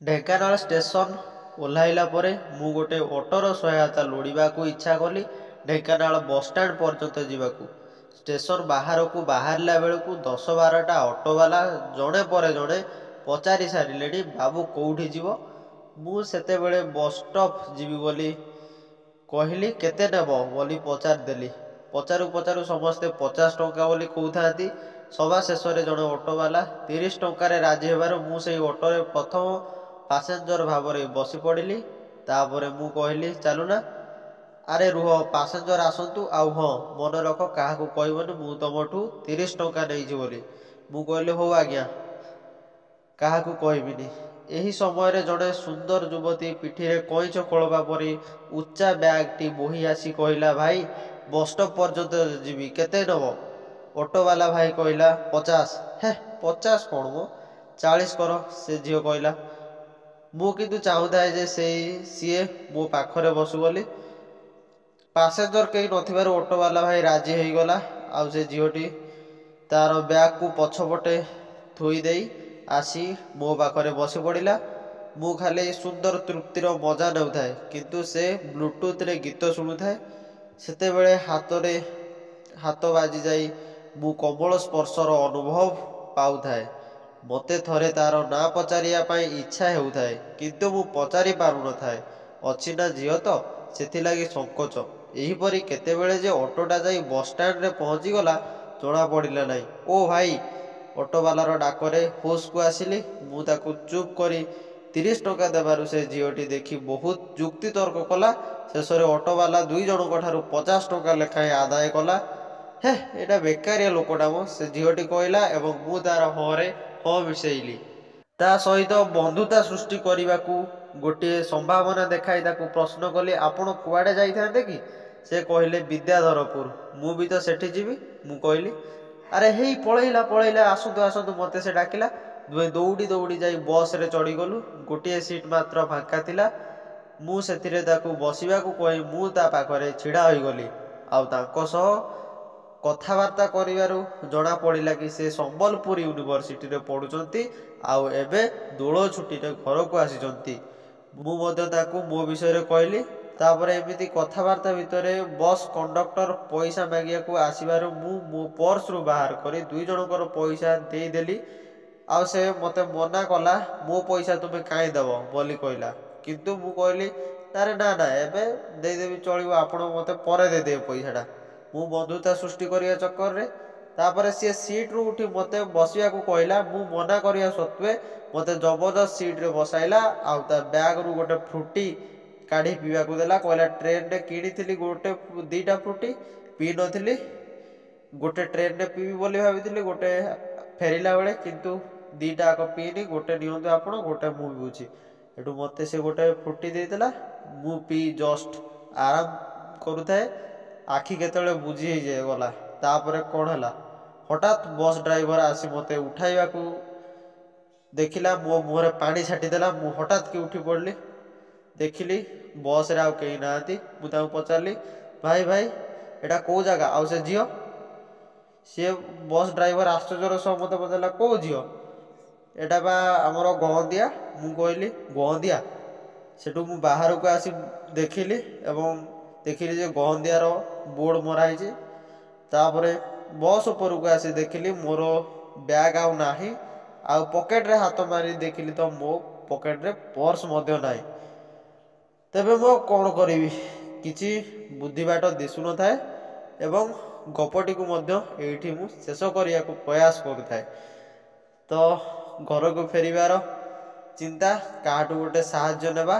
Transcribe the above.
Dhenkanal station ଓହ୍ଲାଇଲା ପରେ ମୁଁ ଗୋଟେ ଅଟୋର ସହାୟତା ଲୋଡ଼ିବାକୁ ଇଚ୍ଛା କଲି ଢେଙ୍କାନାଳ ବସଷ୍ଟାଣ୍ଡ ପର୍ଯ୍ୟନ୍ତ ଯିବାକୁ। ଷ୍ଟେସନ ବାହାରକୁ ବାହାରିଲା ବେଳକୁ 10-12ଟା ଅଟୋବାଲା ଜଣେ ପରେ ଜଣେ ପଚାରି ସାରିଲେଣି ବାବୁ କେଉଁଠି ଯିବ। ମୁଁ ସେତେବେଳେ ବସ୍ ଷ୍ଟପ୍ ଯିବି ବୋଲି କହିଲି। କେତେ ନେବ ବୋଲି ପଚାରିଦେଲି। ପଚାରୁ ପଚାରୁ ସମସ୍ତେ 50 ଟଙ୍କା ବୋଲି କହୁଥାନ୍ତି। ସଭା ଶେଷରେ ଜଣେ ଅଟୋବାଲା 30 ଟଙ୍କାରେ ରାଜି ହେବାରୁ ମୁଁ ସେଇ ଅଟୋରେ ପ୍ରଥମ ପାସେଞ୍ଜର ଭାବରେ ବସି ପଡ଼ିଲି। ତାପରେ ମୁଁ କହିଲି ଚାଲୁନା। ଆରେ ରୁହ, ପାସେଞ୍ଜର ଆସନ୍ତୁ। ଆଉ ହଁ, ମନେ ରଖ କାହାକୁ କହିବନି ମୁଁ ତୁମଠୁ 30 ଟଙ୍କା ନେଇଛି ବୋଲି। ମୁଁ କହିଲି ହଉ ଆଜ୍ଞା, କାହାକୁ କହିବିନି। ଏହି ସମୟରେ ଜଣେ ସୁନ୍ଦର ଯୁବତୀ ପିଠିରେ କଇଁଚ ଖୋଳପା ପରି ଉଚ୍ଚା ବ୍ୟାଗ୍ଟି ବୋହି ଆସି କହିଲା ଭାଇ, ବସ୍ଷ୍ଟପ୍ ପର୍ଯ୍ୟନ୍ତ ଯିବି, କେତେ ନେବ? ଅଟୋବାଲା ଭାଇ କହିଲା 50। ହେ 50 କ'ଣ ମ, 40 କର, ସେ ଝିଅ କହିଲା। ମୁଁ କିନ୍ତୁ ଚାହୁଁଥାଏ ଯେ ସିଏ ମୋ ପାଖରେ ବସୁ ବୋଲି। ପାସେଞ୍ଜର କେହି ନଥିବାରୁ ଅଟୋବାଲା ଭାଇ ରାଜି ହେଇଗଲା। ଆଉ ସେ ଝିଅଟି ତାର ବ୍ୟାଗକୁ ପଛପଟେ ଥୋଇ ଦେଇ ଆସି ମୋ ପାଖରେ ବସି ପଡ଼ିଲା। ମୁଁ ଖାଲି ସୁନ୍ଦର ତୃପ୍ତିର ମଜା ନେଉଥାଏ, କିନ୍ତୁ ସେ ବ୍ଲୁଟୁଥରେ ଗୀତ ଶୁଣୁଥାଏ। ସେତେବେଳେ ହାତରେ ହାତ ବାଜିଯାଇ ମୁଁ କୋମଳ ସ୍ପର୍ଶର ଅନୁଭବ ପାଉଥାଏ। ମୋତେ ଥରେ ତାର ନାଁ ପଚାରିବା ପାଇଁ ଇଚ୍ଛା ହେଉଥାଏ, କିନ୍ତୁ ମୁଁ ପଚାରି ପାରୁନଥାଏ। ଅଛି ନା ଝିଅ ତ, ସେଥିଲାଗି ସଙ୍କୋଚ। ଏହିପରି କେତେବେଳେ ଯେ ଅଟୋଟା ଯାଇ ବସଷ୍ଟାଣ୍ଡରେ ପହଞ୍ଚିଗଲା ଜଣାପଡ଼ିଲା ନାହିଁ। ଓ ଭାଇ, ଅଟୋବାଲାର ଡାକରେ ହୋସ୍କୁ ଆସିଲି। ମୁଁ ତାକୁ ଚୁପ୍ କରି 30 ଟଙ୍କା ଦେବାରୁ ସେ ଝିଅଟି ଦେଖି ବହୁତ ଯୁକ୍ତିତର୍କ କଲା। ଶେଷରେ ଅଟୋବାଲା 2 ଜଣଙ୍କଠାରୁ 50 ଟଙ୍କା ଲେଖାଏଁ ଆଦାୟ କଲା। ହେ, ଏଇଟା ବେକାରିଆ ଲୋକଟା ମ, ସେ ଝିଅଟି କହିଲା ଏବଂ ମୁଁ ତାର ହଁରେ ହଁ ମିଶେଇଲି। ତା ସହିତ ବନ୍ଧୁତା ସୃଷ୍ଟି କରିବାକୁ ଗୋଟିଏ ସମ୍ଭାବନା ଦେଖାଇ ତାକୁ ପ୍ରଶ୍ନ କଲି ଆପଣ କୁଆଡ଼େ ଯାଇଥାନ୍ତେ କି? ସେ କହିଲେ ବିଦ୍ୟାଧରପୁର। ମୁଁ ବି ତ ସେଠି ଯିବି। ମୁଁ କହିଲି ଆରେ ହେଇ ପଳେଇଲା ପଳେଇଲା, ଆସନ୍ତୁ ଆସନ୍ତୁ, ମୋତେ ସେ ଡାକିଲା। ଦୁହେଁ ଦୌଡ଼ି ଦୌଡ଼ି ଯାଇ ବସ୍ରେ ଚଢ଼ିଗଲୁ। ଗୋଟିଏ ସିଟ୍ ମାତ୍ର ଫାଙ୍କା ଥିଲା। ମୁଁ ସେଥିରେ ତାକୁ ବସିବାକୁ କହି ମୁଁ ତା ପାଖରେ ଛିଡ଼ା ହୋଇଗଲି। ଆଉ ତାଙ୍କ ସହ କଥାବାର୍ତ୍ତା କରିବାରୁ ଜଣାପଡ଼ିଲା କି ସେ ସମ୍ବଲପୁର ୟୁନିଭର୍ସିଟିରେ ପଢ଼ୁଛନ୍ତି ଆଉ ଏବେ ଦୋଳ ଛୁଟିରେ ଘରକୁ ଆସିଛନ୍ତି। ମୁଁ ମଧ୍ୟ ତାକୁ ମୋ ବିଷୟରେ କହିଲି। ତାପରେ ଏମିତି କଥାବାର୍ତ୍ତା ଭିତରେ ବସ୍ କଣ୍ଡକ୍ଟର ପଇସା ମାଗିବାକୁ ଆସିବାରୁ ମୁଁ ମୋ ପର୍ସରୁ ବାହାର କରି 2 ଜଣଙ୍କର ପଇସା ଦେଇଦେଲି। ଆଉ ସେ ମୋତେ ମନା କଲା, ମୋ ପଇସା ତୁମେ କାହିଁ ଦେବ ବୋଲି କହିଲା। କିନ୍ତୁ ମୁଁ କହିଲି ଆରେ ନା ନା, ଏବେ ଦେଇଦେବି ଚଳିବ, ଆପଣ ମୋତେ ପରେ ଦେଇଦେବେ ପଇସାଟା। ମୁଁ ବନ୍ଧୁତା ସୃଷ୍ଟି କରିବା ଚକ୍କରରେ ତାପରେ ସିଏ ସିଟ୍ରୁ ଉଠି ମୋତେ ବସିବାକୁ କହିଲା। ମୁଁ ମନା କରିବା ସତ୍ତ୍ୱେ ମୋତେ ଜବରଦସ୍ତ ସିଟ୍ରେ ବସାଇଲା। ଆଉ ତା ବ୍ୟାଗରୁ ଗୋଟେ ଫ୍ରୁଟି କାଢ଼ି ପିଇବାକୁ ଦେଲା। କହିଲା ଟ୍ରେନରେ କିଣିଥିଲି 2ଟା ଫ୍ରୁଟି, ପିଇ ନଥିଲି। ଗୋଟେ ଟ୍ରେନରେ ପିଇବି ବୋଲି ଭାବିଥିଲି, ଗୋଟେ ଫେରିଲା ବେଳେ, କିନ୍ତୁ 2ଟା ଯାକ ପିଇନି। ଗୋଟେ ନିଅନ୍ତୁ ଆପଣ, ଗୋଟେ ମୁଁ ପିଉଛି। ଏଠୁ ମୋତେ ସେ ଗୋଟେ ଫ୍ରୁଟି ଦେଇଦେଲା। ମୁଁ ପିଇ ଜଷ୍ଟ ଆରାମ କରୁଥାଏ, ଆଖି କେତେବେଳେ ବୁଜି ହେଇଯାଏ ଗଲା। ତାପରେ କ'ଣ ହେଲା, ହଠାତ୍ ବସ୍ ଡ୍ରାଇଭର ଆସି ମୋତେ ଉଠାଇବାକୁ ଦେଖିଲା। ମୋ ମୁହଁରେ ପାଣି ଛାଟିଦେଲା। ମୁଁ ହଠାତ୍ କି ଉଠି ପଡ଼ିଲି। ଦେଖିଲି ବସ୍ରେ ଆଉ କେହି ନାହାନ୍ତି। ମୁଁ ତାଙ୍କୁ ପଚାରିଲି ଭାଇ ଭାଇ, ଏଇଟା କେଉଁ ଜାଗା, ଆଉ ସେ ଝିଅ? ସିଏ ବସ୍ ଡ୍ରାଇଭର ଆଶ୍ଚର୍ଯ୍ୟର ସହ ମୋତେ ପଚାରିଲା କେଉଁ ଝିଅ? ଏଇଟା ବା ଆମର ଗହନ୍ଦିଆ। ମୁଁ କହିଲି ଗହନ୍ଦିଆ? ସେଠୁ ମୁଁ ବାହାରକୁ ଆସି ଦେଖିଲି ଏବଂ ଦେଖିଲି ଯେ ଗହନ୍ଦିଆର ବୋର୍ଡ଼ ମରା ହେଇଛି। ତାପରେ ବସ୍ ଉପରକୁ ଆସି ଦେଖିଲି ମୋର ବ୍ୟାଗ୍ ଆଉ ନାହିଁ। ଆଉ ପକେଟରେ ହାତ ମାରି ଦେଖିଲି ତ ମୋ ପକେଟରେ ପର୍ସ ମଧ୍ୟ ନାହିଁ। ତେବେ ମୁଁ କ'ଣ କରିବି, କିଛି ବୁଦ୍ଧିବାଟ ଦିଶୁନଥାଏ ଏବଂ ଗପଟିକୁ ମଧ୍ୟ ଏଇଠି ମୁଁ ଶେଷ କରିବାକୁ ପ୍ରୟାସ କରୁଥାଏ। ତ ଘରକୁ ଫେରିବାର ଚିନ୍ତା, କାହାଠୁ ଗୋଟେ ସାହାଯ୍ୟ ନେବା